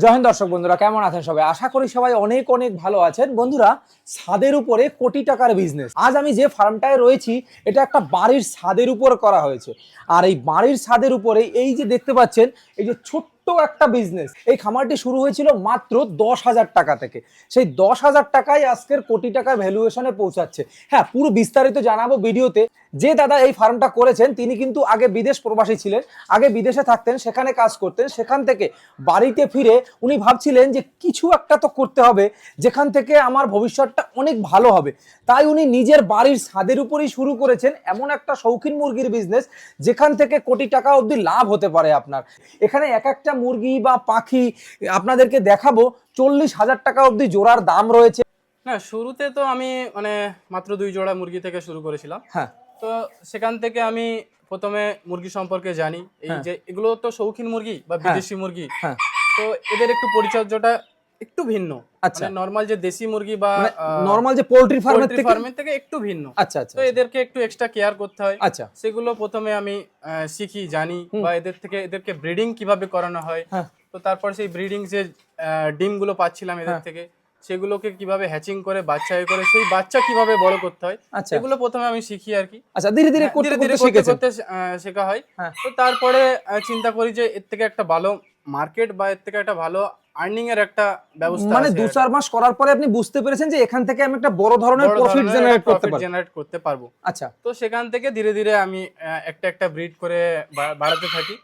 জয় হিন্দ দর্শক বন্ধুরা, কেমন আছেন সবাই? আশা করি সবাই অনেক অনেক ভালো আছেন। বন্ধুরা, ছাদের উপরে কোটি টাকার বিজনেস। আজ আমি যে ফার্মটায় রয়েছি এটা একটা বাড়ির ছাদের উপর করা হয়েছে। আর এই বাড়ির ছাদের উপরে এই যে দেখতে পাচ্ছেন, এই যে ছোট্ট একটা বিজনেস, এই খামারটি শুরু হয়েছিল মাত্র 10,000 টাকা থেকে। সেই 10,000 টাকায় আজকের কোটি টাকার ভ্যালুয়েশনে পৌঁছাচ্ছে। হ্যাঁ, পুরো বিস্তারিত জানাবো ভিডিওতে। যে দাদা এই ফার্মটা করেছেন তিনি কিন্তু আগে বিদেশ প্রবাসী ছিলেন, আগে বিদেশে থাকতেন, সেখানে কাজ করতেন। সেখান থেকে বাড়িতে ফিরে উনি ভাবছিলেন যে কিছু একটা তো করতে হবে যেখান থেকে আমার ভবিষ্যৎটা অনেক ভালো হবে। তাই উনি নিজের বাড়ির ছাদের উপরেই শুরু করেছেন এমন একটা শৌখিন মুরগির বিজনেস যেখান থেকে কোটি টাকা অবধি লাভ হতে পারে আপনার। এখানে এক একটা মুরগি বা পাখি আপনাদেরকে দেখাবো, 40,000 টাকা অবধি জোড়ার দাম রয়েছে। না, শুরুতে তো আমি মাত্র 2 জোড়া মুরগি থেকে শুরু করেছিলাম। হ্যাঁ, তো সেখান থেকে আমি প্রথমে মুরগি সম্পর্কে জানি, এই যে এগুলো তো শৌখিন মুরগি বা বিদেশি মুরগি। হ্যাঁ, তো এদের একটু পরিচর্যাটা একটু ভিন্ন। আচ্ছা, নরমাল যে দেশি মুরগি বা নরমাল যে পোল্ট্রি ফার্মের থেকে একটু ভিন্ন। আচ্ছা আচ্ছা, তো এদেরকে একটু এক্সট্রা কেয়ার করতে হয়। আচ্ছা, সেগুলো প্রথমে আমি শিখি, জানি, বা এদেরকে ব্রিডিং কিভাবে করানো হয়। হ্যাঁ, তো তারপর সেই ব্রিডিং যে ডিমগুলো পাচ্ছিলাম এদের থেকে, সেগুলোকে কিভাবে হ্যাচিং করে বাচ্চা করে সেই বাচ্চা কিভাবে বড় করতে হয়, আচ্ছা, এগুলো প্রথমে আমি শিখি আর কি। আচ্ছা, ধীরে ধীরে করতে করতে শিখেছেন। শেখা হয়। হ্যাঁ। তো তারপরে চিন্তা করি যে এর থেকে একটা ভালো মার্কেট বা এর থেকে একটা ভালো আর্নিং এর একটা ব্যবস্থা মানে আছে। 2-4 মাস করার পরে আপনি বুঝতে পেরেছেন যে এখান থেকে আমি একটা বড় ধরনের প্রফিট জেনারেট করতে পারবো। আচ্ছা, তো সেখান থেকে ধীরে ধীরে আমি একটা একটা ব্রিড করে বাড়াতে থাকি।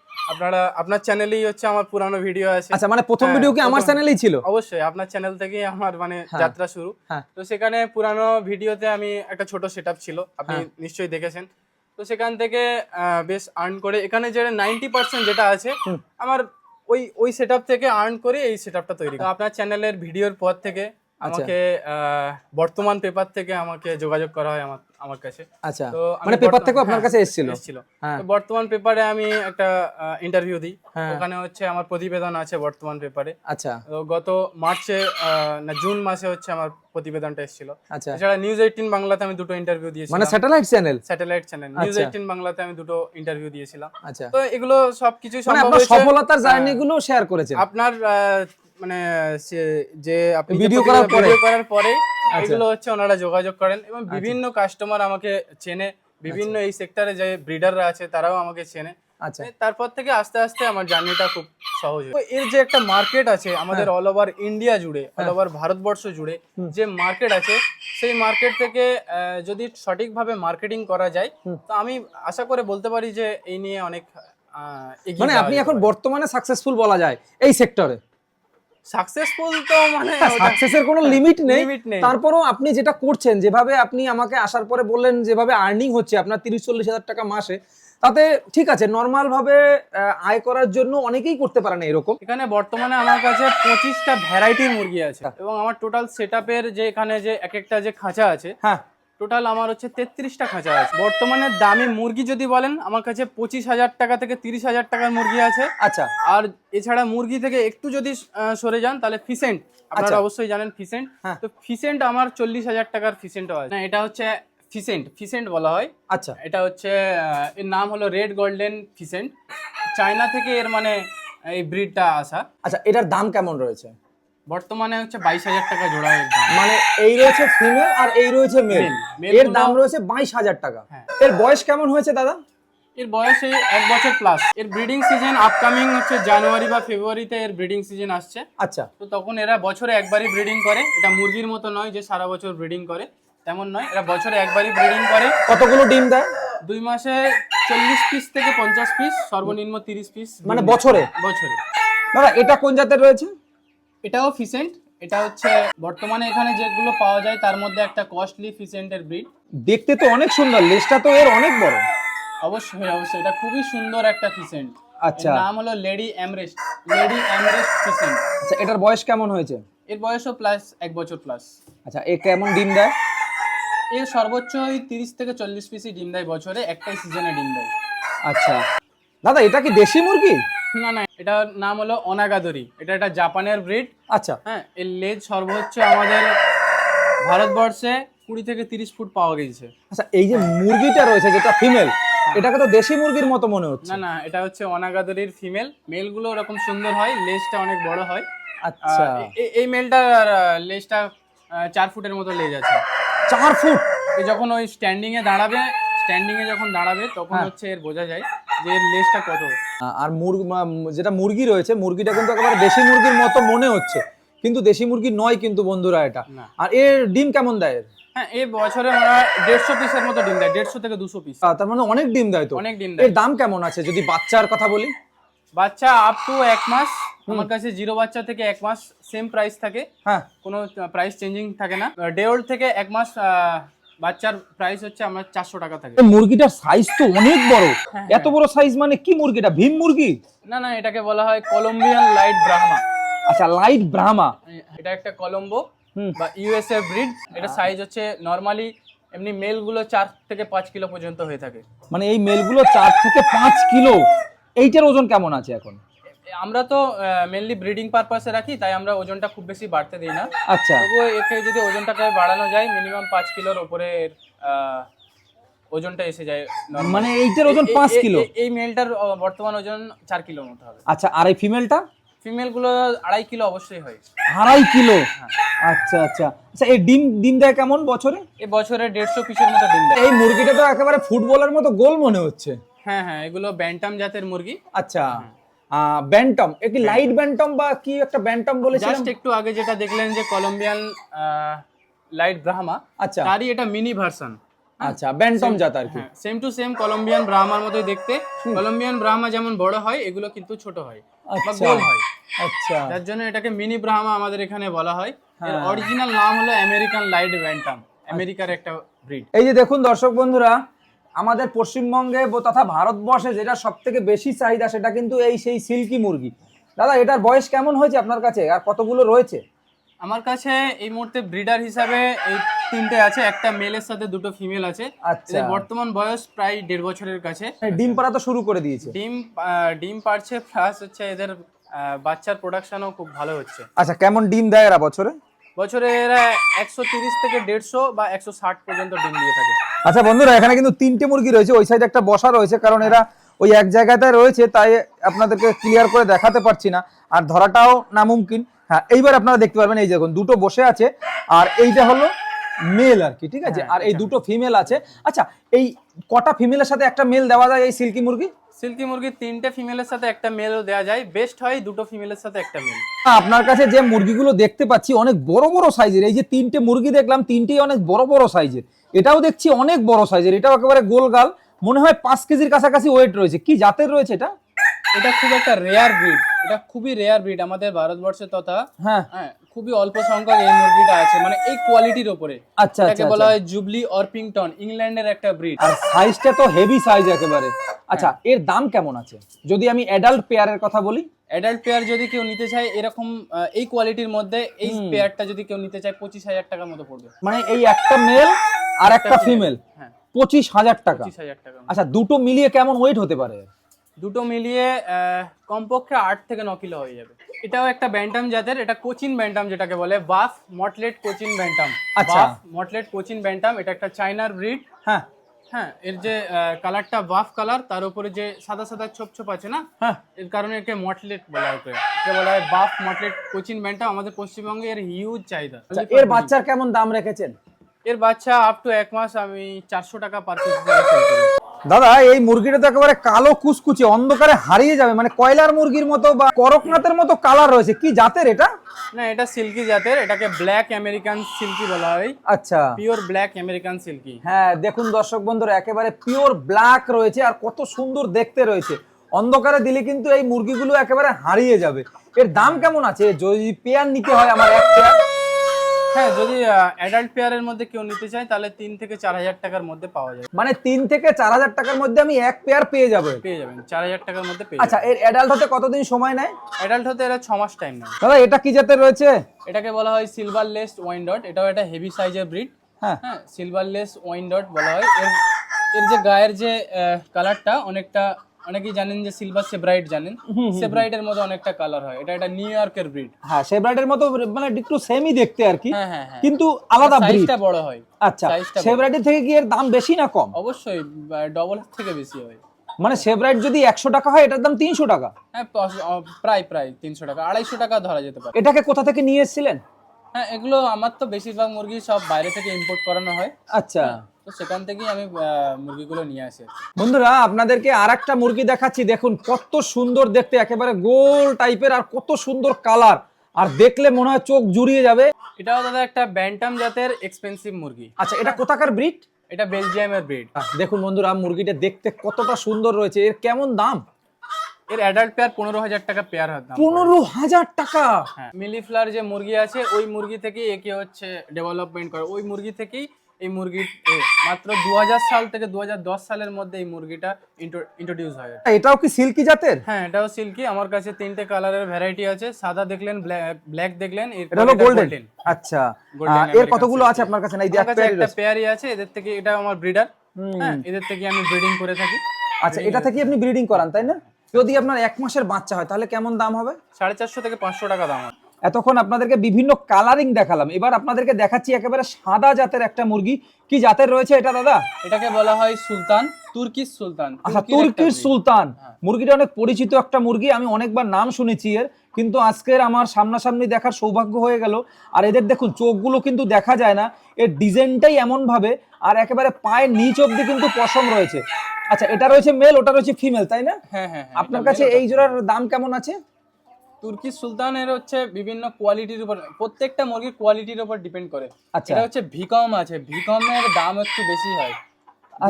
আপনার চ্যানেলেই হচ্ছে আমার পুরানো ভিডিও আছে। আচ্ছা, মানে প্রথম ভিডিও কি আমার চ্যানেলেই ছিল? অবশ্যই আপনার চ্যানেল থেকেই আমার যাত্রা শুরু। তো সেখানে পুরানো ভিডিওতে আমি একটা ছোট সেটআপ ছিল, আপনি নিশ্চয়ই দেখেছেন। তো সেখান থেকে বেশ আর্ন করে এখানে যে 90% যেটা আছে আমার ওই সেটআপ থেকে আর্ন করে এই সেটআপটা তৈরি। তো আপনার চ্যানেলের ভিডিওর পর থেকে আমাকে বর্তমান পেপার থেকে আমাকে যোগাযোগ করা হয় আমার কাছে। আচ্ছা, তো মানে পেপার থেকে আপনার কাছে এসেছিল? তো বর্তমান পেপারে আমি একটা ইন্টারভিউ দিই। ওখানে হচ্ছে আমার প্রতিবেদন আছে বর্তমান পেপারে। আচ্ছা, তো গত মার্চে না জুন মাসে হচ্ছে আমার প্রতিবেদনটা এসেছিল। আচ্ছা, এছাড়া নিউজ 18 বাংলাতে আমি দুটো ইন্টারভিউ দিয়েছিলাম। মানে স্যাটেলাইট চ্যানেল নিউজ 18 বাংলাতে আমি দুটো ইন্টারভিউ দিয়েছিলাম। আচ্ছা, তো এগুলো সবকিছু মানে সম্ভব আপনার হয়েছে সফলতার জার্নি গুলো শেয়ার করেছেন আপনার যে আপনি ভিডিও করার পরে এগুলো হচ্ছে ওনারা যোগাযোগ করেন এবং বিভিন্ন কাস্টমার আমাকে চেনে, বিভিন্ন এই সেক্টরে যে ব্রিডাররা আছে তারাও আমাকে চেনে। আচ্ছা, তারপর থেকে আস্তে আস্তে আমার জার্নিটা খুব সহজ হয়। এর যে একটা মার্কেট আছে আমাদের অল ওভার ইন্ডিয়া জুড়ে, অল ওভার ভারতবর্ষ জুড়ে যে মার্কেট আছে, সেই মার্কেট থেকে যদি সঠিকভাবে মার্কেটিং করা যায় তো আমি আশা করে বলতে পারি যে এই নিয়ে অনেক মানে আপনি এখন বর্তমানে সাকসেসফুল বলা যায় এই সেক্টরে। সাকসেসফুল তো মানে সাকসেসের কোনো লিমিট নেই। তারপরেও আপনি যেটা করছেন, যেভাবে আপনি আমাকে আসার পরে বললেন যেভাবে আর্নিং হচ্ছে আপনার 30-40 হাজার টাকা মাসে, তাতে ঠিক আছে, নর্মাল ভাবে আয় করার জন্য অনেকেই করতে পারে না এরকম। এখানে বর্তমানে আমার কাছে 25টা ভ্যারাইটির মুরগি আছে এবং আমার টোটাল সেটআপের যে এখানে যে এক একটা যে খাঁচা আছে, হ্যাঁ, টোটাল আমার হচ্ছে 33টা খাঁচা আছে। বর্তমানে দামি মুরগি যদি বলেন আমার কাছে 25,000 টাকা থেকে 30,000 টাকার মুরগি আছে। আচ্ছা, আর এছাড়া মুরগি থেকে একটু যদি সরে যান তাহলে ফিসেন্ট, আপনারা অবশ্যই জানেন ফিসেন্ট। তো ফিসেন্ট আমার 40,000 টাকার ফিসেন্টও আছে। এটা হচ্ছে ফিসেন্ট বলা হয়। আচ্ছা, এটা হচ্ছে এর নাম হলো রেড গোল্ডেন ফিসেন্ট। চায়না থেকে এর এই ব্রিডটা আসা। আচ্ছা, এটার দাম কেমন রয়েছে? বর্তমানে হচ্ছে 22,000 টাকা জোড়া এর দাম। মানে এই রয়েছে ফিমেল আর এই রয়েছে মেল, এর দাম রয়েছে 22,000 টাকা। এর বয়স কেমন হয়েছে দাদা? এর বয়স 1 বছর প্লাস। এর ব্রিডিং সিজন আপকামিং হচ্ছে জানুয়ারি বা ফেব্রুয়ারিতে এর ব্রিডিং সিজন আসছে। আচ্ছা, তো তখন এরা বছরে একবারই ব্রিডিং করে। এটা মুরগির মতো নয় যে সারা বছর ব্রিডিং করে, তেমন নয়। এরা বছরে একবারই ব্রিডিং করে। কতগুলো ডিম দেয়? 2 মাসে 40 পিস থেকে 50 পিস, সর্বনিম্ন 30 পিস। মানে বছরে? দাদা এটা কোন জাতের রয়েছে? এটাও ফিসেন্ট। এটা হচ্ছে বর্তমানে এখানে যেগুলো পাওয়া যায় তার মধ্যে একটা কস্টলি ফিসেন্টের ব্রিড। দেখতে তো অনেক সুন্দর, লেজটা তো এর অনেক বড়। অবশ্যই এটা খুবই সুন্দর একটা ফিসেন্ট। আচ্ছা, এর নাম হলো লেডি এমরেস্ট ফিসেন্ট। আচ্ছা, এটার বয়স কেমন হয়েছে? এর বয়সও প্লাস 1 বছর প্লাস। আচ্ছা, এ কেমন ডিম দেয়? এর সর্বোচ্চ 30 থেকে 40 পিসই ডিম দেয় বছরে, একটাই সিজনে ডিম দেয়। আচ্ছা দাদা, এটা কি দেশি মুরগি? না, এটার নাম হলো অনাগাদরি। এটা একটা জাপানের ব্রিড। আচ্ছা, হ্যাঁ, এর লেজ সর্বোচ্চ আমাদের ভারতবর্ষে 20 থেকে 30 ফুট পাওয়া গেছে। আচ্ছা, এই যে মুরগিটা রয়েছে যেটা ফিমেল, এটাকে তো দেশি মুরগির মতো মনে হচ্ছে। না, এটা হচ্ছে অনাগাদরির ফিমেল। মেলগুলো ওরকম সুন্দর হয়, লেজটা অনেক বড় হয়। আচ্ছা। এই মেলটার লেজটা 4 ফুটের মতো লেজ আছে। 4 ফুট? যখন ওই স্ট্যান্ডিং এ যখন দাঁড়াবে তখন হচ্ছে এর বোঝা যায় যে এর লেজটা কত। আর যেটা মুরগি রয়েছে, মুরগিটা কিন্তু একেবারে দেশি মুরগির মতো মনে হচ্ছে, কিন্তু দেশি মুরগি নয় কিন্তু বন্ধুরা এটা। আর এর ডিম কেমন দেয়? হ্যাঁ, এই বছরে আমরা 150 পিসের মতো ডিম দেয়, 150 থেকে 200 পিস। তার মানে অনেক ডিম দেয় তো। অনেক ডিম দেয়। এর দাম কেমন আছে যদি বাচ্চার কথা বলি? বাচ্চা আপ টু 1 মাস আমার কাছে, জিরো বাচ্চা থেকে 1 মাস সেম প্রাইস থাকে। হ্যাঁ, কোনো প্রাইস চেঞ্জিং থাকে না। ডে ওল্ড থেকে 1 মাস বাচ্চার প্রাইস হচ্ছে আমার 400 টাকা থাকে। মুরগিটার সাইজ তো অনেক বড়। এত বড় সাইজ মানে কি মুরগিটা? ভীম মুরগি? না না, এটাকে বলা হয় কলম্বিয়ান লাইট ব্রাহ্মা। আচ্ছা, লাইট ব্রাহ্মা। এটা একটা কলম্বো বা ইউএসএ ব্রিড। এটা সাইজ হচ্ছে নরমালি এমনি মেল গুলো 4 থেকে 5 কিলো পর্যন্ত হয়ে থাকে। মানে এই মেলগুলো 4 থেকে 5 কিলো। এইটার ওজন কেমন আছে এখন? আমরা তো মেনলি ব্রিডিং পারপাসে রাখি, তাই আমরা ওজনটা খুব বেশি বাড়তে দিই না। আচ্ছা, তবুও একে যদি ওজনটাকে বাড়ানো যায় মিনিমাম 5 কিলোর উপরে ওজনটা এসে যায়। মানে এইটার ওজন 5 কিলো? এই মেলটার বর্তমান ওজন 4 কিলোর মতো হবে। আচ্ছা, আর এই ফিমেলটা? ফিমেল গুলো 2.5 কিলো অবশ্যই হয়। 2.5 কিলো? আচ্ছা আচ্ছা আচ্ছা। এই ডিম দেয় কেমন বছরে? এই বছরে 150 পিসের মতো ডিম দেয়। এই মুরগিটা তো একেবারে ফুটবলের মতো গোল মনে হচ্ছে। হ্যাঁ হ্যাঁ, এগুলো ব্যান্টাম জাতের মুরগি। আচ্ছা, ব্যান্টাম। কি লাইট ব্যান্টাম বা কি একটা ব্যান্টাম বলেছিলাম? জাস্ট একটু আগে যেটা দেখলেন যে কলম্বিয়ান লাইট ব্রাহ্মা, আচ্ছা, তারই এটা মিনি ভার্সন। আচ্ছা, ব্যান্টাম জাত আর কি। সেম টু সেম কলম্বিয়ান ব্রাহ্মার মতোই দেখতে। কলম্বিয়ান ব্রাহ্মা যেমন বড় হয়, এগুলো কিন্তু ছোট হয় বা গোল হয়। আচ্ছা, যার জন্য এটাকে মিনি ব্রাহ্মা আমাদের এখানে বলা হয়। এর অরিজিনাল নাম হলো আমেরিকান লাইট ব্যান্টাম, আমেরিকার একটা ব্রিড। এই যে দেখুন দর্শক বন্ধুরা, আমাদের পশ্চিমবঙ্গে তথা ভারতবর্ষে যেটা সবথেকে বেশি চাহিদা সেটা কিন্তু সেই সিল্কি মুরগি। দাদা, এটার বয়স কেমন হয়েছে আপনার কাছে আর কতগুলো রয়েছে? আমার কাছে এই মুহূর্তে ব্রিডার হিসাবে এই 3টে আছে, একটা মেলের সাথে 2টো ফিমেল আছে। আচ্ছা, এদের বর্তমান বয়স প্রায় 1.5 বছরের কাছে। ডিম পাড়া তো শুরু করে দিয়েছে? ডিম পারছে, প্লাস হচ্ছে এদের বাচ্চার প্রোডাকশনও খুব ভালো হচ্ছে। আচ্ছা, কেমন ডিম দেয় এরা বছরে? বছরে এরা 130 থেকে 150 বা 160 পর্যন্ত ডিম দিয়ে থাকে। আচ্ছা বন্ধুরা, এখানে কিন্তু 3টে মুরগি রয়েছে, ওই সাইডে একটা বসা রয়েছে, কারণ এরা ওই এক জায়গাতে রয়েছে, তাই আপনাদেরকে ক্লিয়ার করে দেখাতে পারছি না, আর ধরাটাও নামুমকিন। হ্যাঁ, এইবার আপনারা দেখতে পারবেন, এই দেখুন দুটো বসে আছে, আর এইটা হলো মেল আর কি, ঠিক আছে, আর এই দুটো ফিমেল আছে। আচ্ছা, এই কটা ফিমেলের সাথে একটা মেল দেওয়া যায় এই সিল্কি মুরগি? সিল্কি মুরগি 3টে ফিমেলের সাথে একটা মেলও দেওয়া যায়, বেস্ট হয় 2টো ফিমেলের সাথে একটা মেল। আপনার কাছে যে মুরগিগুলো দেখতে পাচ্ছি অনেক বড় বড় সাইজের, এই যে 3টে মুরগি দেখলাম, 3টেই অনেক বড় বড় সাইজের। এটাও দেখছি অনেক বড় সাইজের, এটাও একেবারে গোলগাল, মনে হয় 5 কেজির কাছাকাছি ওয়েট রয়েছে। কি জাতের রয়েছে এটা? এটা খুব একটা রেয়ার ব্রিড, এটা খুবই রেয়ার ব্রিড আমাদের ভারতবর্ষে, তথা হ্যাঁ খুবই অল্প সংখ্যক এই মুরগিটা আছে, মানে এই কোয়ালিটির উপরে। আচ্ছা, এটাকে বলা হয় জুবলি অরপিংটন, ইংল্যান্ডের একটা ব্রিড। আর সাইজটা তো হেভি সাইজ একেবারে। আচ্ছা, এর দাম কেমন আছে যদি আমি অ্যাডাল্ট পেয়ারের কথা বলি? অ্যাডাল্ট পেয়ার যদি কেউ নিতে চায় এরকম এই কোয়ালিটির মধ্যে, এই পেয়ারটা যদি কেউ নিতে চায় 25,000 টাকার মতো পড়বে। মানে এই একটা মেল আর একটা ফিমেল, হ্যাঁ 25,000 টাকা। 25,000 টাকা। আচ্ছা, দুটো মিলিয়ে কেমন ওয়েট হতে পারে? দুটো মিলিয়ে কমপক্ষে 8 থেকে 9 কিলো হয়ে যাবে। এটাও একটা ব্যান্টাম জাতের, এটা কোচিন ব্যান্টাম যেটাকে বলে, বাফ মটলেট কোচিন ব্যান্টাম। আচ্ছা, বাফ মটলেট কোচিন ব্যান্টাম, এটা একটা চাইনার ব্রিড। হ্যাঁ হ্যাঁ, এর যে কালারটা বাফ কালার, তার উপরে যে সাদা সাদা ছোপ ছোপ আছে না, হ্যাঁ, এর কারণে একে মটলেট বলা হয়। একে বলা হয় বাফ মটলেট কোচিন ব্যান্টাম। আমাদের পশ্চিমবঙ্গে এর হিউজ চাহিদা। এর বাচ্চার কেমন দাম রেখেছেন? এর বাচ্চা আপ টু 1 মাস আমি 400 টাকা পার পিস দিয়ে সেল করি। দাদা, এই মুরগিটা তো একেবারে কালো কুচকুচে, অন্ধকারে হারিয়ে যাবে, মানে কয়লার মুরগির মতো বা করকনাথের মতো কালার রয়েছে। কি জাতের এটা? না, এটা সিল্কি জাতের, এটাকে ব্ল্যাক আমেরিকান সিল্কি বলা হয়। আচ্ছা, পিওর ব্ল্যাক আমেরিকান সিল্কি। হ্যাঁ, দেখুন দর্শক বন্ধুরা, একেবারে পিওর ব্ল্যাক রয়েছে, আর কত সুন্দর দেখতে রয়েছে। অন্ধকারে দিলে কিন্তু এই মুরগিগুলো একেবারে হারিয়ে যাবে। এর দাম কেমন আছে যদি পেয়ার নিতে হয় আমার এক পেয়ার? হ্যাঁ, যদি অ্যাডাল্ট পেয়ারের মধ্যে কেউ নিতে চায় তাহলে 3 থেকে 4,000 টাকার মধ্যে পাওয়া যায়। মানে 3 থেকে 4,000 টাকার মধ্যে আমি এক পেয়ার পেয়ে যাবো? পেয়ে যাবেন 4,000 টাকার মধ্যে পেয়ে আচ্ছা, এর অ্যাডাল্ট হতে কতদিন সময় নেয়? অ্যাডাল্ট হতে এরা 6 মাস টাইম নেয়। দাদা, এটা কি জাতের রয়েছে? এটাকে বলা হয় সিলভার লেস ওয়াইনডট, এটাও একটা হেভি সাইজের ব্রিড। হ্যাঁ, সিলভার লেস ওয়াইনডট বলা হয়। এর যে গায়ের যে কালারটা অনেকেই জানেন যে সিলভার সেব্রাইট জানেন, সেব্রাইটের মতো অনেকটা কালার হয়। এটা নিউ ইয়র্কের ব্রিড। হ্যাঁ, সেব্রাইটের মতো, মানে একটু সেমই দেখতে আর কি, হ্যাঁ, কিন্তু আলাদা ব্রিড। সাইজটা বড় হয়। আচ্ছা, সেব্রাইটের থেকে কি এর দাম বেশি না কম? অবশ্যই ডবল থেকে বেশি হয়। মানে সেভরাইট যদি 100 টাকা হয় এটার দাম 300 টাকা? হ্যাঁ, প্রায় 300 টাকা, 250 টাকা ধরা যেতে পারে। এটাকে কোথা থেকে নিয়ে এসেছিলেন? হ্যাঁ, এগুলো আমার তো বেশিরভাগ মুরগি সব বাইরে থেকে ইম্পোর্ট করানো হয়, আচ্ছা, তো সেখান থেকেই আমি মুরগিগুলো নিয়ে আসি। বন্ধুরা আপনাদেরকে আরেকটা মুরগি দেখাচ্ছি, দেখুন কত সুন্দর দেখতে, একেবারে গোল টাইপের আর কত সুন্দর কালার, আর দেখলে মনে হয় চোখ জুড়িয়ে যাবে। এটাও দাদা একটা ব্যান্টাম জাতের এক্সপেন্সিভ মুরগি। আচ্ছা, এটা কোথাকার ব্রিড? এটা বেলজিয়ামের ব্রিড। দেখুন বন্ধুরা মুরগিটা দেখতে কতটা সুন্দর রয়েছে। এর কেমন দাম? এর অ্যাডাল্ট পেয়ার 15,000 টাকা পেয়ার হয়। 15,000 টাকা? হ্যাঁ, মিলিফ্লার যে মুরগি আছে ওই মুরগি থেকেই একে হচ্ছে ডেভেলপমেন্ট করে, ওই মুরগি থেকেই এই মুরগি মাত্র 2000 সাল থেকে 2010 সালের মধ্যে এই মুরগিটা ইন্ট্রোডিউস হয়। এটাও কি সিল্কি জাতের? হ্যাঁ, এটাও সিল্কি। আমার কাছে 3টে কালারের ভ্যারাইটি আছে, সাদা দেখলেন, ব্ল্যাক দেখলেন, এটা হলো গোল্ডেন। আচ্ছা, এর কতগুলো আছে আপনার কাছে? না, এই যে একটা পেয়ারই আছে। এদের থেকে এটা আমার ব্রিডার। হ্যাঁ, এদের থেকে আমি ব্রিডিং করে থাকি। আচ্ছা, এটা থেকে আপনি ব্রিডিং করান তাই না? যদি আপনার 1 মাসের বাচ্চা হয় তাহলে কেমন দাম হবে? 450 থেকে 500 টাকা দাম হয়। এতক্ষণ আপনাদেরকে বিভিন্ন কালারিং দেখালাম, এবার আপনাদেরকে দেখাচ্ছি একেবারে সাদা জাতের একটা মুরগি। কি জাতের রয়েছে এটা দাদা? এটাকে বলা হয় সুলতান, তুর্কিশ সুলতান। আচ্ছা, তুর্কির সুলতান। মুরগিটা অনেক পরিচিত একটা মুরগি, আমি অনেকবার নাম শুনেছি এর, কিন্তু আজকের আমার সামনাসামনি দেখার সৌভাগ্য হয়ে গেল। আর এদের দেখুন চোখগুলো কিন্তু দেখা যায় না, এর ডিজাইনটাই এমন ভাবে, আর একেবারে পায়ের নিচ অব্দি কিন্তু পশম রয়েছে। আচ্ছা, এটা রয়েছে মেল, ওটা রয়েছে ফিমেল তাই না? হ্যাঁ হ্যাঁ। আপনার কাছে এই জোড়ার দাম কেমন আছে? তুর্কি সুলতানের হচ্ছে বিভিন্ন কোয়ালিটির উপর, প্রত্যেকটা মুরগির কোয়ালিটির উপর ডিপেন্ড করে। আচ্ছা, এটা হচ্ছে ভিকম আছে, ভিকমের দাম একটু বেশি হয়।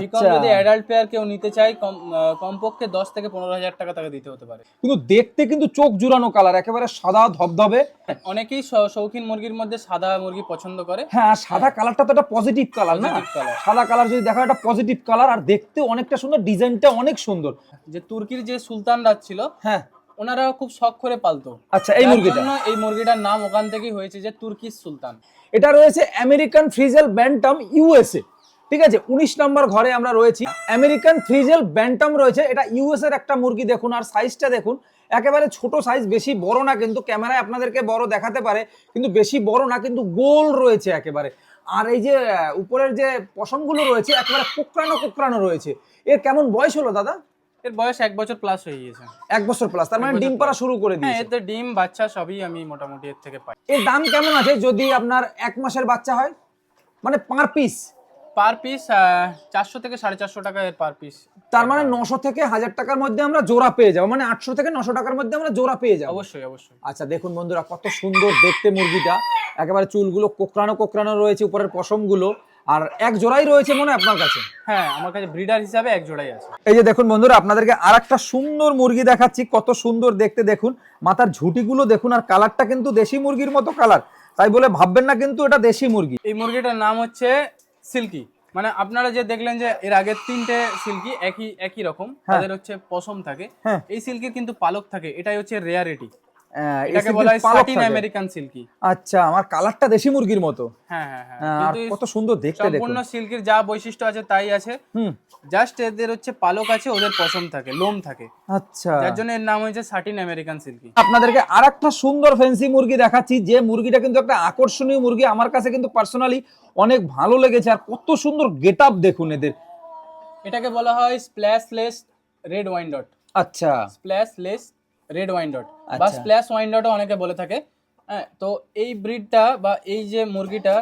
ভিকম যদি অ্যাডাল্ট পেয়ার কেউ নিতে চায় কমপক্ষে 10 থেকে 15,000 টাকা তাকে দিতে হতে পারে। কিন্তু দেখতে কিন্তু চোখ জুড়ানো কালার, একেবারে সাদা ধবধবে। অনেকেই শৌখিন মুরগির মধ্যে সাদা মুরগি পছন্দ করে। হ্যাঁ, সাদা কালারটা তো একটা পজিটিভ কালার না? সাদা কালার যদি দেখা একটা পজিটিভ কালার, আর দেখতে অনেকটা সুন্দর, ডিজাইনটা অনেক সুন্দর। যে তুর্কির যে সুলতানরা ছিল, হ্যাঁ, ওনারা খুব শখ করে পালতো। আচ্ছা, এই মুরগিটা, এই মুরগিটার নাম ওখান থেকেই হয়েছে যে তুর্কিশ সুলতান। এটা রয়েছে আমেরিকান ফ্রিজেল ব্যান্টাম ইউএসএ, ঠিক আছে? 19 নম্বর ঘরে আমরা রয়েছি। আমেরিকান ফ্রিজেল ব্যান্টাম রয়েছে, এটা ইউএস এর একটা মুরগি। দেখুন আর সাইজটা দেখুন, একেবারে ছোট সাইজ, বেশি বড় না, কিন্তু ক্যামেরায় আপনাদেরকে বড় দেখাতে পারে, কিন্তু বেশি বড় না, কিন্তু গোল রয়েছে একেবারে। আর এই যে উপরের যে পশমগুলো রয়েছে একেবারে কোকড়ানো কোকড়ানো রয়েছে। এর কেমন বয়স হলো দাদা? এর বয়স 1 বছর প্লাস হয়ে গিয়েছে। 1 বছর প্লাস, তার মানে ডিম পাড়া শুরু করে দিয়েছে। হ্যাঁ, এতে ডিম বাচ্চা সবই আমি মোটামুটি এর থেকে পাই। এর দাম কেমন আছে যদি আপনার 1 মাসের বাচ্চা হয়, মানে পার পিস? পার পিস 400 থেকে 450 টাকা এর পার পিস। তার মানে 900 থেকে 1000 টাকার মধ্যে আমরা জোড়া পেয়ে যাবো, মানে 800 থেকে 900 টাকার মধ্যে আমরা জোড়া পেয়ে যাবো। অবশ্যই অবশ্যই। আচ্ছা, দেখুন বন্ধুরা কত সুন্দর দেখতে মুরগিটা, একেবারে চুলগুলো কোকড়ানো কোকড়ানো রয়েছে, উপরের পশমগুলো, আর এক জোড়াই রয়েছে মনে আপনার কাছে? হ্যাঁ, আমার কাছে ব্রিডার হিসাবে এক জোড়াই আছে। এই যে দেখুন বন্ধুরা আপনাদেরকে আরেকটা সুন্দর মুরগি দেখাচ্ছি, কত সুন্দর দেখতে, দেখুন মাথার ঝুঁটিগুলো দেখুন, আর কালারটা কিন্তু দেশি মুরগির মতো কালার, তাই বলে ভাববেন না কিন্তু এটা দেশি মুরগি। এই মুরগিটার নাম হচ্ছে সিল্কি। মানে আপনারা যে দেখলেন যে এর আগের 3টে সিল্কি একই রকম, তাদের হচ্ছে পশম থাকে, এই সিল্কির কিন্তু পালক থাকে, এটাই হচ্ছে রেয়ারিটি। এটাকে বলা হয় সাটিন আমেরিকান সিল্কি। আচ্ছা, আমার কালারটা দেশি মুরগির মতো। হ্যাঁ হ্যাঁ হ্যাঁ, আর কত সুন্দর দেখতে, দেখুন সম্পূর্ণ সিল্কির যা বৈশিষ্ট্য আছে তাই আছে। জাস্ট এদের হচ্ছে পালক আছে, ওদের পশম থাকে, লোম থাকে। আচ্ছা, যার জন্য এর নাম হয়েছে সাটিন আমেরিকান সিল্কি। আপনাদেরকে আরেকটা সুন্দর ফ্যান্সি মুরগি দেখাচ্ছি, যে মুরগিটা কিন্তু একটা আকর্ষণীয় মুরগি, আমার কাছে কিন্তু পার্সোনালি অনেক ভালো লেগেছে, আর কত সুন্দর গেটআপ দেখুন এদের। এটাকে বলা হয় স্প্ল্যাশলেস রেড ওয়াইনডট। আচ্ছা, স্প্ল্যাশলেস রেড ওয়াইনডট বা স্প্ল্যাশ ওয়াইনডটও অনেকে বলে থাকে। হ্যাঁ, তো এই ব্রিডটা বা এই যে মুরগিটা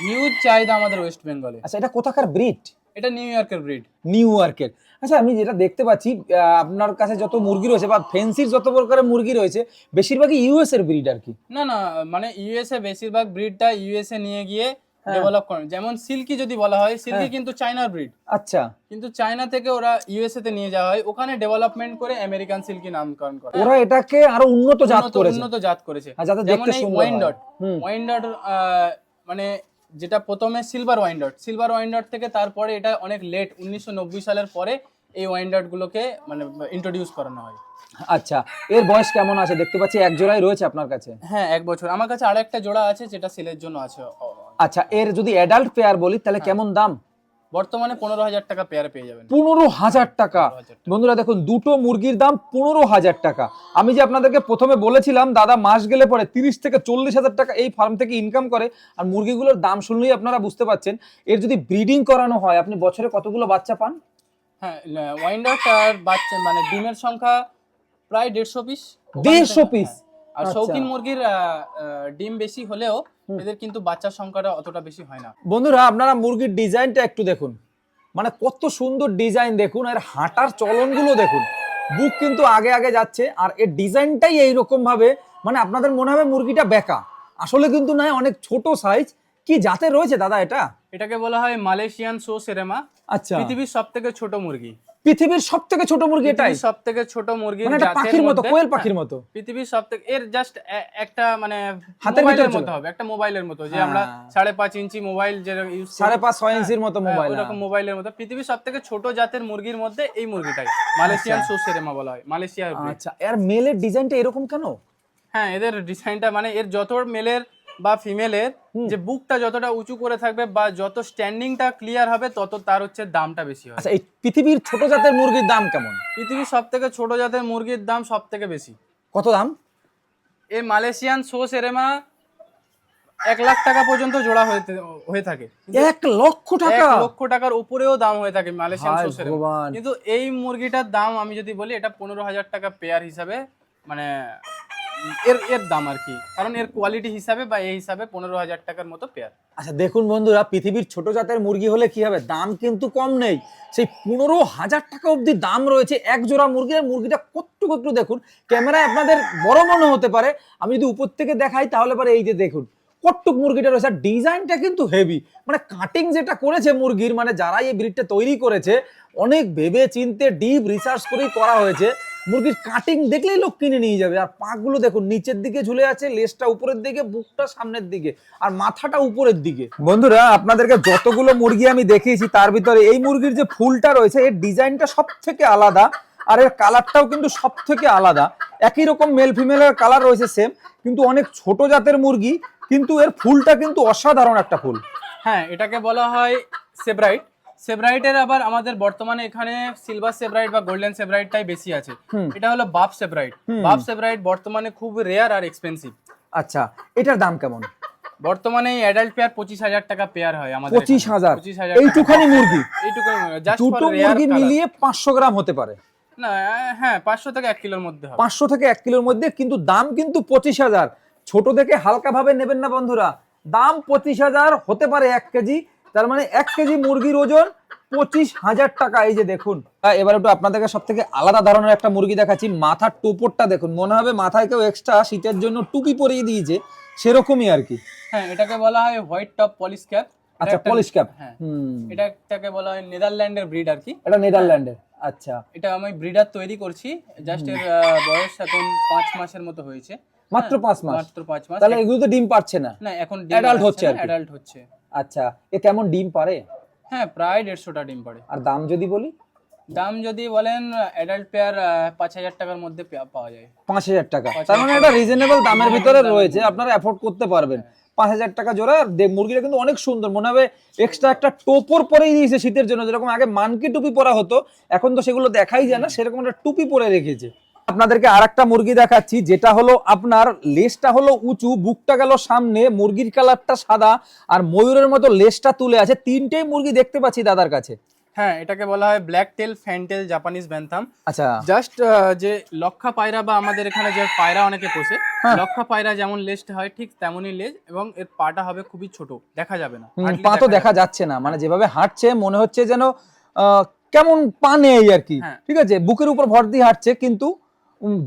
হিউজ চাহিদা আমাদের ওয়েস্ট বেঙ্গলে। আচ্ছা, এটা কোথাকার ব্রিড? এটা নিউ ইয়র্কের ব্রিড। নিউ ইয়র্কের। আচ্ছা, আমি যেটা দেখতে পাচ্ছি আপনার কাছে যত মুরগি রয়েছে বা ফ্যান্সির যত প্রকারের মুরগি রয়েছে বেশিরভাগই ইউএস এর ব্রিড আর কি? না না, মানে ইউএসএ বেশিরভাগ ব্রিডটা ইউএসএ নিয়ে গিয়ে ডেভেলপ করেন। যেমন সিল্কি যদি বলা হয়, সিল্কি কিন্তু চায়নার ব্রিড। আচ্ছা, কিন্তু চায়না থেকে ওরা ইউএসএ তে নিয়ে যাওয়া হয়, ওখানে ডেভেলপমেন্ট করে আমেরিকান সিল্কি নামকরণ করে। ওরা এটাকে আরো উন্নত জাত করেছে। যেমন এই ওয়াইনডট মানে যেটা প্রথমে সিলভার ওয়াইনডট থেকে তারপরে এটা অনেক লেট 1990 সালের পরে এই ওয়াইনডট গুলোকে মানে ইন্ট্রোডিউস করানো হয়। আচ্ছা, এর বয়স কেমন আছে? দেখতে পাচ্ছি এক জোড়াই রয়েছে আপনার কাছে। হ্যাঁ, 1 বছর। আমার কাছে আরেকটা জোড়া আছে যেটা সেলের জন্য আছে। আচ্ছা, এর যদি অ্যাডাল্ট পেয়ার বলি তাহলে কেমন দাম? বর্তমানে 15,000 টাকা পেয়ার পেয়ে যাবেন। 15,000 টাকা? বন্ধুরা দেখুন, দুটো মুরগির দাম 15,000 টাকা। আমি যে আপনাদেরকে প্রথমে বলেছিলাম দাদা মাস গেলে পরে 30 থেকে 40,000 টাকা এই ফার্ম থেকে ইনকাম করে, আর মুরগিগুলোর দাম শুনলেই আপনারা বুঝতে পারছেন। এর যদি ব্রিডিং করানো হয় আপনি বছরে কতগুলো বাচ্চা পান? হ্যাঁ, ওয়াইন্ডার আর বাচ্চা মানে ডিমের সংখ্যা প্রায় 150 পিস। 150 পিস। আর শৌখিন মুরগির ডিম বেশি হলেও এদের কিন্তু বাচ্চার সংখ্যাটা অতটা বেশি হয় না। বন্ধুরা আপনারা মুরগির ডিজাইনটা একটু দেখুন, মানে কত সুন্দর ডিজাইন দেখুন, আর হাঁটার চলনগুলো দেখুন, বুক কিন্তু আগে আগে যাচ্ছে, আর এর ডিজাইনটাই এইরকম ভাবে, মানে আপনাদের মনে হবে মুরগিটা বেকা, আসলে কিন্তু নয়, অনেক ছোট সাইজ। কি জাতের রয়েছে দাদা এটা? এটাকে বলা হয় মালয়েশিয়ান সো সেরেমা। আচ্ছা, পৃথিবীর সবথেকে ছোট মুরগি। পৃথিবীর সবথেকে ছোট মুরগি এটাই? সবথেকে ছোট মুরগি, মানে এটা পাখির মতো, কোয়েল পাখির মতো। পৃথিবীর সবথেকে, এর জাস্ট একটা মানে হাতের মোবাইলের ভিতরে মতো হবে, একটা মোবাইলের মতো, যে আমরা 5.5 ইঞ্চি মোবাইল যে ইউজ করি, 5.5-6 ইঞ্চির মতো মোবাইল, ওরকম মোবাইলের মতো। পৃথিবীর সবথেকে ছোট জাতের মুরগির মধ্যে এই মুরগিটাই মালয়েশিয়ান সো সেরেমা বলা হয়, মালয়েশিয়ার breed। আচ্ছা, এর মেলের ডিজাইনটা এরকম কেন? হ্যাঁ, এদের ডিজাইনটা মানে এর যত মেলের বা ফিমেলের যে বুকটা যতটা উঁচু করে থাকবে বা যত স্ট্যান্ডিংটা ক্লিয়ার হবে, তত তার হচ্ছে দামটা বেশি হয়। আচ্ছা, এই পৃথিবীর ছোট জাতের মুরগির দাম কেমন? পৃথিবীর সবথেকে ছোট জাতের মুরগির দাম সবথেকে বেশি। কত দাম? এই মালয়েশিয়ান সো সেরেমা 1 লাখ টাকা পর্যন্ত জোড়া হয়ে থাকে। 1 লক্ষ টাকা? 1 লক্ষ টাকার উপরেও দাম হয়ে থাকে মালয়েশিয়ান হায় সো সেরেমা। ভগবান। কিন্তু এই মুরগিটার দাম আমি যদি বলি, এটা 15,000 টাকা পেয়ার হিসাবে, মানে এর দাম আর কি, কারণ এর কোয়ালিটি হিসাবে বা এই হিসাবে 15,000 টাকার মতো পেয়ার। আচ্ছা দেখুন বন্ধুরা, পৃথিবীর ছোট জাতের মুরগি হলে কি হবে, দাম কিন্তু কম নেই, সেই 15,000 টাকা অবধি দাম রয়েছে এক জোড়া মুরগির। মুরগিটা কতটুকু একটু দেখুন, ক্যামেরায় আপনাদের বড় মনে হতে পারে, আমি যদি উপর থেকে দেখাই তাহলে পরে এই যে দেখুন কটটুক মুরগিটা রয়েছে, আর ডিজাইনটা কিন্তু হেভি, মানে কাটিং যেটা করেছে মুরগির, মানে যারা এই ব্রিডটা তৈরি করেছে অনেক ভেবে চিনতে ডিপ রিসার্চ করেই করা হয়েছে। মুরগির কাটিং দেখলেই লোক কিনে নিয়ে যাবে। আর পাগুলো দেখুন, নিচের দিকে ঝুলে আছে, লেজটা উপরের দিকে, বুকটা সামনের দিকে, আর মাথাটা উপরের দিকে। বন্ধুরা আপনাদেরকে যতগুলো মুরগি আমি দেখিয়েছি তার ভিতরে এই মুরগির যে ফুলটা রয়েছে, এর ডিজাইনটা সব থেকে আলাদা, আর এর কালারটাও কিন্তু সব থেকে আলাদা। একই রকম মেল ফিমেলের কালার রয়েছে সেম, কিন্তু অনেক ছোট জাতের মুরগি, কিন্তু এর ফুলটা কিন্তু অসাধারণ একটা ফুল। হ্যাঁ, এটাকে বলা হয় সেব্রাইট। সেব্রাইটের আবার আমাদের বর্তমানে এখানে সিলভার সেব্রাইট বা গোল্ডেন সেব্রাইটটাই বেশি আছে। এটা হলো বাফ সেব্রাইট। বাফ সেব্রাইট বর্তমানে খুব রেয়ার আর এক্সপেন্সিভ। আচ্ছা, এটার দাম কেমন? বর্তমানে অ্যাডাল্ট পেয়ার 25,000 টাকা পেয়ার হয় আমাদের। 25,000? এইটুখানি মুরগি? এইটুখানি জাস্ট ফর দুটো রেয়ার মুরগি মিলিয়ে 500 গ্রাম হতে পারে না? হ্যাঁ, 500 থেকে 1 কিলোর মধ্যে হবে। 500 থেকে 1 কিলোর মধ্যে, কিন্তু দাম কিন্তু 25,000। ছোট দেখে হালকা ভাবে নেবেন না বন্ধুরা, দাম 25,000 হতে পারে 1 কেজি, তার মানে 1 কেজি মুরগির ওজন 25,000 টাকা। এই যে দেখুন, এবার একটু আপনাদেরকে সব থেকে আলাদা ধরনের একটা মুরগি দেখাচ্ছি। মাথার টোপরটা দেখুন, মনে হবে মাথায় কেউ এক্সট্রা শীতের জন্য টুপি পরিয়ে দিয়েছে, সেরকমই আর কি। হ্যাঁ, এটাকে বলা হয় হোয়াইট টপ পলিশ ক্যাপ। আচ্ছা, পলিশ ক্যাপ। হ্যাঁ, এটাকে বলা হয় নেদারল্যান্ডের ব্রিড আর কি। এটা নেদারল্যান্ডের? আচ্ছা, এটা আমি ব্রিডার তৈরি করছি, জাস্ট এর বয়স এখন 5 মাসের মতো হয়েছে। মাত্র 5 মাস? মাত্র 5 মাস। তাহলে এগুলো তো ডিম পাচ্ছে না? না, এখন অ্যাডাল্ট হচ্ছে আর কি। অ্যাডাল্ট হচ্ছে। আচ্ছা, এ কেমন ডিম পারে? হ্যাঁ, প্রায় 150টা ডিম পারে। আর দাম যদি বলি? দাম যদি বলেন, অ্যাডাল্ট পেয়ার 5,000 টাকার মধ্যে পাওয়া যায়। 5,000 টাকা? তার মানে এটা রিজনেবল দামের ভিতরে রয়েছে, আপনারা অ্যাফোর্ড করতে পারবেন। 5,000 টাকা জোড়া। আর মুরগিটা কিন্তু অনেক সুন্দর, মনে হবে এক্সট্রা একটা টোপর পরেই দিয়েছে শীতের জন্য, যেরকম আগে মানকি টুপি পরা হতো, এখন তো সেগুলো দেখাই যায় না, সেরকম একটা টুপি পরে রেখেছে। আপনাদেরকে আরেকটা মুরগি দেখাচ্ছি, যেটা হলো আপনার লেজটা হলো উঁচু, বুকটা গেল সামনে, মুরগির কালারটা সাদা, আর ময়ূরের মতো লেজটা তুলে আছে। তিনটেই মুরগি দেখতে পাচ্ছি দাদার কাছে। হ্যাঁ, এটাকে বলা হয় ব্ল্যাক টেল ফ্যান্টেল জাপানিজ ব্যান্থাম। আচ্ছা, জাস্ট যে লক্ষা পায়রা বা আমাদের এখানে যে পায়রা অনেকে পোষে, লক্ষা পায়রা যেমন লেজটা হয় ঠিক তেমনই লেজ, এবং এর পাটা হবে খুবই ছোট, দেখা যাবে না। পা তো দেখা যাচ্ছে না, মানে যেভাবে হাঁটছে মনে হচ্ছে যেন কেমন পা নেই আর কি। ঠিক আছে, বুকের উপর ভর দিয়ে হাঁটছে, কিন্তু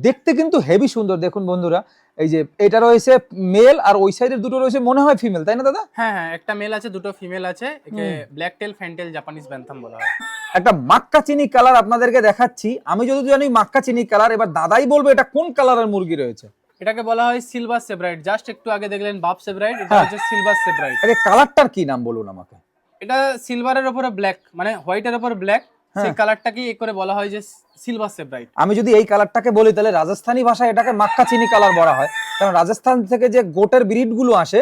দেখতে কিন্তু হেভি সুন্দর। দেখুন বন্ধুরা, এই যে এটা রয়েছে মেল, আর ওই সাইডের দুটো রয়েছে মনে হয় ফিমেল, তাই না দাদা? হ্যাঁ হ্যাঁ, একটা মেল আছে, দুটো ফিমেল আছে। একে ব্ল্যাক টেল ফ্যান্টেল জাপানিজ ব্যান্থাম বলা হয়। একটা মাক্কা চিনি কালার আপনাদেরকে দেখাচ্ছি। আমি যদি জানি মাক্কা চিনি কালার, এবার দাদাই বলবে এটা কোন কালারের মুরগি রয়েছে। এটাকে বলা হয় সিলভার সেব্রাইট। জাস্ট একটু আগে দেখলেন বাফ সেব্রাইট, এটা হচ্ছে সিলভার সেব্রাইট। আরে কালারটার কি নাম বলুন আমাকে? এটা সিলভারের উপরে ব্ল্যাক, মানে হোয়াইটের উপর ব্ল্যাক, সেই কালারটাকে এই করে বলা হয় যে সিলভার সেব্রাইট। আমি যদি এই কালারটাকে বলি, তাহলে রাজস্থানী ভাষায় এটাকে মাক্কা চিনি কালার বলা হয়, কারণ রাজস্থান থেকে যে গোটের ব্রিড গুলো আসে,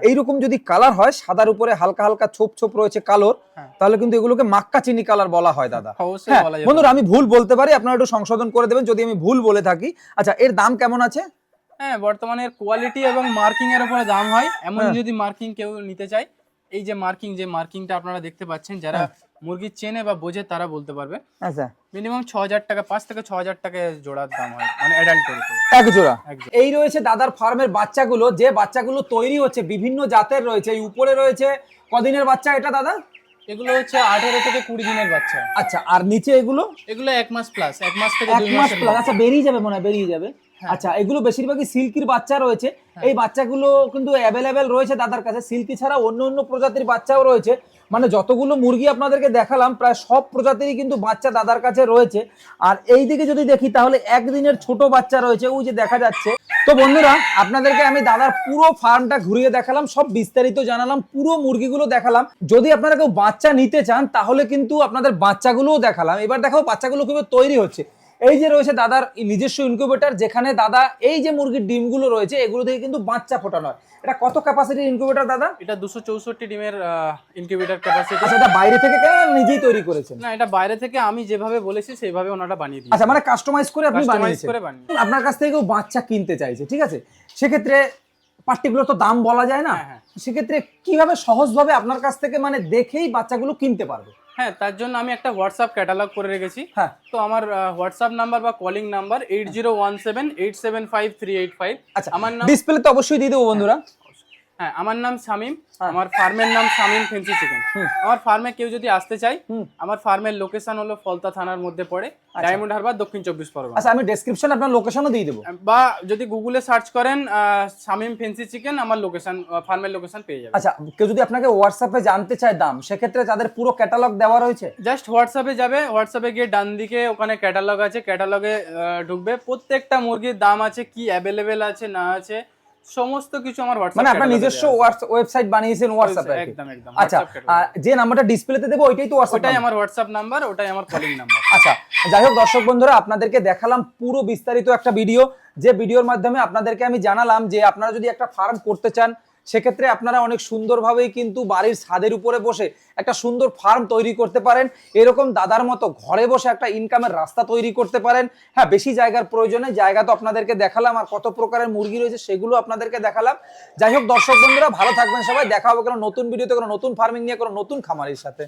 এইরকম যদি কালার হয়, সাদার উপরে হালকা হালকা ছোপ ছোপ রয়েছে কালোর, তাহলে কিন্তু এগুলোকে মাক্কা চিনি কালার বলা হয় দাদা। বন্ধুরা, আমি ভুল বলতে পারি, আপনারা একটু সংশোধন করে দেবেন যদি আমি ভুল বলে থাকি। আচ্ছা, এর দাম কেমন আছে? হ্যাঁ, বর্তমানে কোয়ালিটি এবং মার্কিং এর উপরে দাম হয়। এমন যদি মার্কিং কেউ নিতে চায়, এই যে মার্কিংটা আপনারা দেখতে পাচ্ছেন, যারা মুরগি চেনে বা বোঝে তারা বলতে পারবে। আচ্ছা, মিনিমাম 6000 টাকা, 5 থেকে 6000 টাকা জোড়ার দাম হয়, মানে অ্যাডাল্ট করে। এক জোড়া। এক জোড়া। এই রয়েছে দাদার ফার্মের বাচ্চাগুলো, যে বাচ্চাগুলো তৈরি হচ্ছে বিভিন্ন জাতের রয়েছে। এই উপরে রয়েছে কদিনের বাচ্চা এটা দাদা? এগুলো হচ্ছে 18 থেকে 20 দিনের বাচ্চা। আচ্ছা, আর নিচে এগুলো? এগুলো 1 মাস প্লাস, 1 মাস থেকে 1 2 মাস মাসের প্লাস। মধ্যে। আচ্ছা, বেরিয়ে যাবে মনে হয়, বেরিয়ে যাবে। আচ্ছা, এগুলো বেশিরভাগই সিল্কির বাচ্চা রয়েছে। এই বাচ্চাগুলো কিন্তু অ্যাভেলেবেল রয়েছে দাদার কাছে। সিল্কি ছাড়া অন্য অন্য প্রজাতির বাচ্চাও রয়েছে। মানে যতগুলো মুরগি আপনাদেরকে দেখালাম প্রায় সব প্রজাতিরই কিন্তু বাচ্চা দাদার কাছে রয়েছে। আর এই দিকে যদি দেখি তাহলে একদিনের ছোট বাচ্চা রয়েছে, ওই যে দেখা যাচ্ছে। তো বন্ধুরা, আপনাদেরকে আমি দাদার পুরো ফার্মটা ঘুরিয়ে দেখালাম, সব বিস্তারিত জানালাম, পুরো মুরগিগুলো দেখালাম। যদি আপনারা কেউ বাচ্চা নিতে চান তাহলে কিন্তু আপনাদের বাচ্চাগুলোও দেখালাম। এবার দেখো বাচ্চাগুলো কিভাবে তৈরি হচ্ছে। এই যে রয়েছে দাদার নিজস্ব ইনকিউবেটর, যেখানে দাদা এই যে মুরগির ডিমগুলো রয়েছে এগুলো থেকে কিন্তু বাচ্চা ফোটানো হয়। এটা কত ক্যাপাসিটির ইনকিউবেটর দাদা? এটা 264 ডিমের ইনকিউবেটর ক্যাপাসিটি। আচ্ছা, এটা বাইরে থেকে কেন নিজেই তৈরি করেছেন? না, এটা বাইরে থেকে আমি যেভাবে বলেছি সেইভাবে ওনারা বানিয়ে দিয়েছে। আচ্ছা, মানে কাস্টমাইজ করে আপনি কাস্টমাইজ বানিয়েছেন। করে বানিয়ে। আপনার কাছ থেকে কেউ বাচ্চা কিনতে চাইছে, ঠিক আছে, সেক্ষেত্রে পার্টিকুলার তো দাম বলা যায় না। সেক্ষেত্রে কিভাবে সহজভাবে আপনার কাছ থেকে মানে দেখেই বাচ্চাগুলো কিনতে পারবে? হ্যাঁ, তার জন্য আমি একটা হোয়াটসঅ্যাপ ক্যাটালগ করে রেখেছি। হ্যাঁ, তো আমার হোয়াটসঅ্যাপ নাম্বার বা কলিং নাম্বার 8017875385। আচ্ছা, আমার নাম ডিসপ্লে তো অবশ্যই দিয়ে দেবো বন্ধুরা। হ্যাঁ, আমার নাম শামিম, আমার ফার্মের নাম শামিম ফেন্সি চিকেন। আমার ফার্মে কেউ যদি আসতে চায়, আমার ফার্মের লোকেশন হলো ফলতা থানার মধ্যে পড়ে, ডায়মন্ড হারবার, দক্ষিণ 24 পরগনা। আচ্ছা, আমি ডেসক্রিপশনে আপনার লোকেশনও দিয়ে দেবো, বা যদি গুগলে সার্চ করেন শামিম ফেন্সি চিকেন, আমার লোকেশন, ফার্মের লোকেশন পেয়ে যাবে। আচ্ছা, কেউ যদি আপনাকে হোয়াটসঅ্যাপে জানতে চায় দাম, সেক্ষেত্রে তাদের পুরো ক্যাটালগ দেওয়া রয়েছে? জাস্ট হোয়াটসঅ্যাপে যাবে, হোয়াটসঅ্যাপে গিয়ে ডান দিকে ওখানে ক্যাটালগ আছে, ক্যাটালগে ঢুকবে, প্রত্যেকটা মুরগির দাম আছে, কি অ্যাভেলেবেল আছে না আছে সমস্ত কিছু আমার হোয়াটসঅ্যাপ, মানে আপনার নিজস্ব ওয়েবসাইট বানিয়েছেন হোয়াটসঅ্যাপে? একদম একদম। আচ্ছা, যে নাম্বারটা ডিসপ্লেতে দেবো ওইটাই তো হোয়াটসঅ্যাপ? ওটাই আমার হোয়াটসঅ্যাপ নাম্বার, ওটাই আমার কলিং নাম্বার। আচ্ছা, যাই হোক দর্শক বন্ধুরা, আপনাদেরকে দেখালাম পুরো বিস্তারিত একটা ভিডিও, যে ভিডিওর মাধ্যমে আপনাদেরকে আমি জানালাম যে আপনারা যদি একটা ফার্ম করতে চান সেক্ষেত্রে আপনারা অনেক সুন্দরভাবেই কিন্তু বাড়ির ছাদের উপরে বসে একটা সুন্দর ফার্ম তৈরি করতে পারেন। এরকম দাদার মতো ঘরে বসে একটা ইনকামের রাস্তা তৈরি করতে পারেন। হ্যাঁ, বেশি জায়গার প্রয়োজনে জায়গা তো আপনাদেরকে দেখালাম, আর কত প্রকারের মুরগি রয়েছে সেগুলো আপনাদেরকে দেখালাম। যাই হোক দর্শক বন্ধুরা, ভালো থাকবেন সবাই। দেখা হবে কোনো নতুন ভিডিওতে, কোনো নতুন ফার্মিং নিয়ে, কোনো নতুন খামারের সাথে।